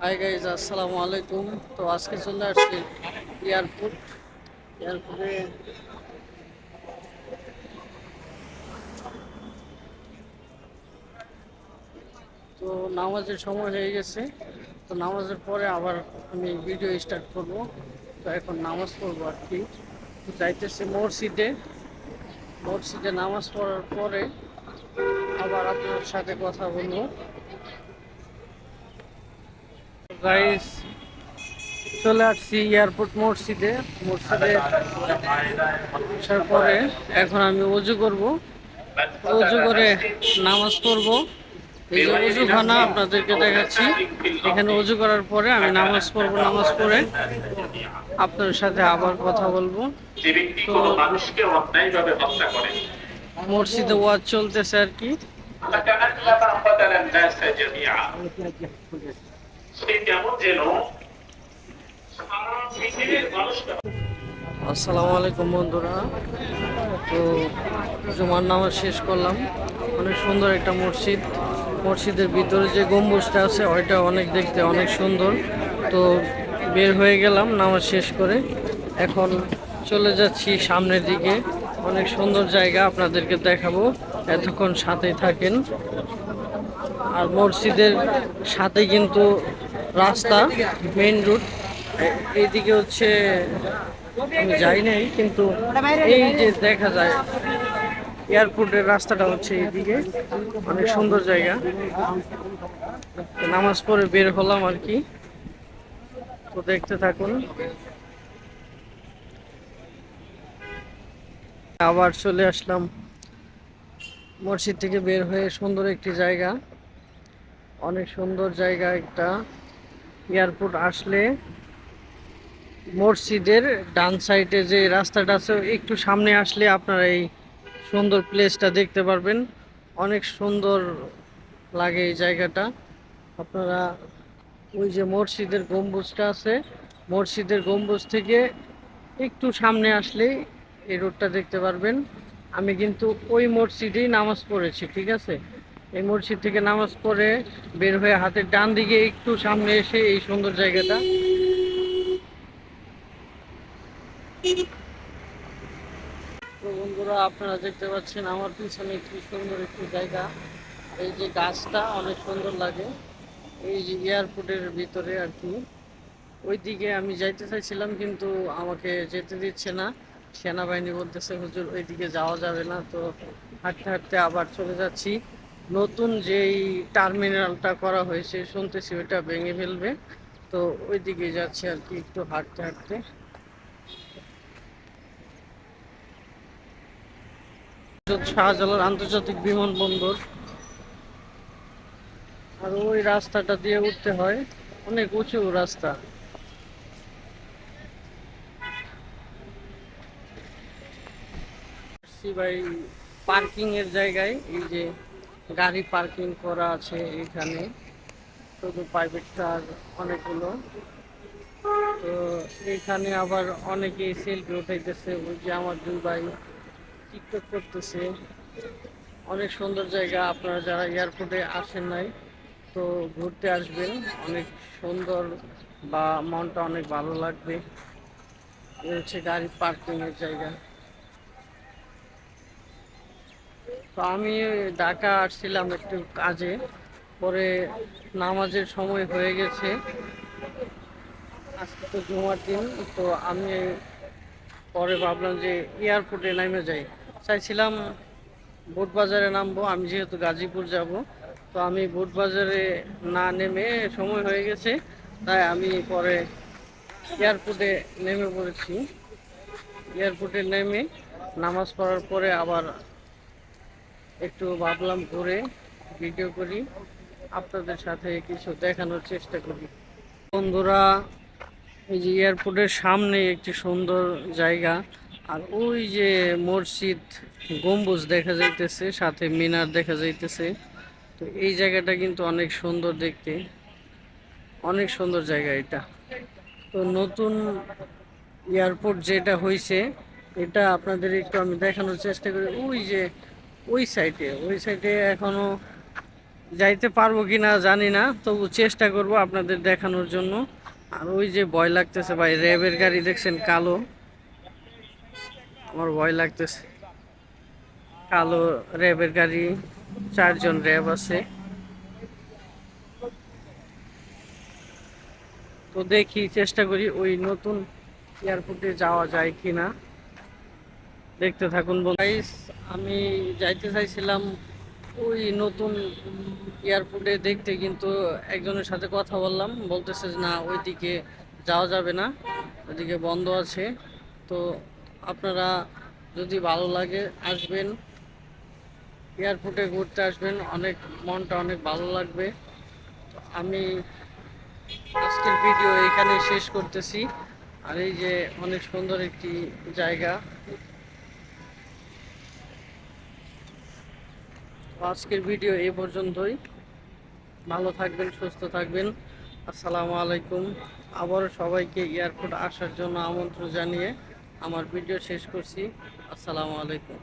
Hi guys, আসসালামু আলাইকুম। তো আজকে চলে আসছি এয়ারপোর্টে। তো নামাজের সময় হয়ে গেছে। তো নামাজের পরে আবার আমি ভিডিও স্টার্ট করব। তো এখন নামাজ পড়বো আর কি। তো যাইতেছি মসজিদে নামাজ পড়ার পরে আবার আপনার সাথে কথা বলবো। গাইজ, চলে আসছি এয়ারপোর্ট মসজিদে আসার পরে এখন আমি অজু করব। অজু করে নামাজ পড়ব। এই যে অজুখানা আপনাদেরকে দেখাচ্ছি। এখানে অজু করার পরে আমি নামাজ পড়ব। নামাজ পড়ে আপনার সাথে আবার কথা বলবো। তো মসজিদে ওয়াজ চলতেছে আর কি। আসসালামু আলাইকুম বন্ধুরা। তো জুমার নামাজ শেষ করলাম। অনেক সুন্দর একটা মসজিদের ভিতরে যে গম্বুজটা আছে ওইটা দেখতে অনেক সুন্দর। তো বের হয়ে গেলাম নামাজ শেষ করে। এখন চলে যাচ্ছি সামনের দিকে। অনেক সুন্দর জায়গা আপনাদেরকে দেখাবো, এতক্ষণ সাথেই থাকেন। আর মসজিদের সাথে কিন্তু রাস্তা, মেইন রুট। এইদিকে হচ্ছে আমি যাই নাই, কিন্তু এই যে দেখা যায় এয়ারপোর্টের রাস্তাটা হচ্ছে এইদিকে। অনেক সুন্দর জায়গা। নামাজ পড়ে বের হলাম আর কি। তো দেখতে থাকুন। আবার চলে আসলাম মসজিদ থেকে বের হয়ে। সুন্দর একটি জায়গা, অনেক সুন্দর জায়গা একটা। এয়ারপোর্ট আসলে মসজিদের ডান সাইডে যে রাস্তাটা আছে একটু সামনে আসলে আপনারা এই সুন্দর প্লেসটা দেখতে পারবেন। অনেক সুন্দর লাগে এই জায়গাটা। আপনারা ওই যে মসজিদের গম্বুজটা আছে, মসজিদের গম্বুজ থেকে একটু সামনে আসলেই এই রোডটা দেখতে পারবেন। আমি কিন্তু ওই মসজিদেই নামাজ পড়েছি, ঠিক আছে। এই মসজিদ থেকে নামাজ পড়ে বের হয়ে হাতের ডান দিকে একটু সামনে এসে এই সুন্দর জায়গাটা। তো বন্ধুরা, আপনারা দেখতে পাচ্ছেন আমার পিছনে কি সুন্দর একটি জায়গা। এই যে গাছটা অনেক সুন্দর লাগে। এই যে এয়ারপোর্টের ভিতরে আর কি। ওইদিকে আমি যাইতে চাইছিলাম, কিন্তু আমাকে যেতে দিচ্ছে না। সেনাবাহিনী বলতেছে হুজুর ওইদিকে যাওয়া যাবে না। তো হাঁটতে হাঁটতে আবার চলে যাচ্ছি। নতুন যেই টার্মিনালটা করা হয়েছে শুনতেছি ওইটা ভেঙে ফেলবে। তো ওইদিকে যাচ্ছি আর কি, একটু হাঁটতে হাঁটতে। শাহজালাল আন্তর্জাতিক বিমানবন্দর। আর ওই রাস্তাটা দিয়ে উঠতে হয়, অনেক উঁচু রাস্তা। ভাই পার্কিং এর জায়গায়, এই যে গাড়ি পার্কিং করা আছে এখানে, শুধু প্রাইভেট কার অনেকগুলো। তো এখানে আবার অনেকেই সেলফি উঠাইতেছে। ওই যে আমার দুই ভাই টিকটক করতেছে। অনেক সুন্দর জায়গা। আপনারা যারা এয়ারপোর্টে আসেন নাই, তো ঘুরতে আসবেন। অনেক সুন্দর, বা মনটা অনেক ভালো লাগবে। এ হচ্ছে গাড়ি পার্কিং এর জায়গা। তো আমি ঢাকা আসছিলাম একটু কাজে, পরে নামাজের সময় হয়ে গেছে। আজকে তো জুমার দিন। তো আমি পরে ভাবলাম যে এয়ারপোর্টে নেমে যাই। চাইছিলাম বোটবাজারে নামবো, আমি যেহেতু গাজীপুর যাব। তো আমি বোটবাজারে না নেমে, সময় হয়ে গেছে, তাই আমি পরে এয়ারপোর্টে নেমে পড়েছি। এয়ারপোর্টে নেমে নামাজ পড়ার পরে আবার একটু ভাবলাম ঘুরে ভিডিও করি, আপনাদের সাথে কিছু দেখানোর চেষ্টা করি। বন্ধুরা, এই যে এয়ারপোর্টের সামনে একটি সুন্দর জায়গা। আর ওই যে মসজিদ গম্বুজ দেখা যাইতেছে, সাথে মিনার দেখা যাইতেছে। তো এই জায়গাটা কিন্তু অনেক সুন্দর দেখতে, অনেক সুন্দর জায়গা এটা। তো নতুন এয়ারপোর্ট যেটা হয়েছে, এটা আপনাদের একটু আমি দেখানোর চেষ্টা করি। ওই যে ওই সাইডে এখনো যাইতে পারবো কি না জানি না, তবু চেষ্টা করব আপনাদের দেখানোর জন্য। আর ওই যে ভয় লাগতেছে ভাই, র্যাবের গাড়ি দেখছেন কালো, আমার ভয় লাগতেছে। কালো র্যাবের গাড়ি, 4 জন র্যাব আছে। তো দেখি, চেষ্টা করি ওই নতুন এয়ারপোর্টে যাওয়া যায় কিনা। দেখতে থাকুন গাইস। আমি যাইতে চাইছিলাম ওই নতুন এয়ারপোর্টে দেখতে, কিন্তু একজনের সাথে কথা বললাম, বলতেছে যে না, ওইদিকে যাওয়া যাবে না, ওইদিকে বন্ধ আছে। তো আপনারা যদি ভালো লাগে আসবেন, এয়ারপোর্টে ঘুরতে আসবেন, অনেক মনটা অনেক ভালো লাগবে। তো আমি আজকের ভিডিও এখানে শেষ করতেছি। আর এই যে অনেক সুন্দর একটি জায়গা। আজকের ভিডিও এই পর্যন্তই। ভালো থাকবেন, সুস্থ থাকবেন। আসসালামু আলাইকুম। আবারও সবাইকে এয়ারপোর্ট আসার জন্য আমন্ত্রণ জানিয়ে আমার ভিডিও শেষ করছি। আসসালামু আলাইকুম।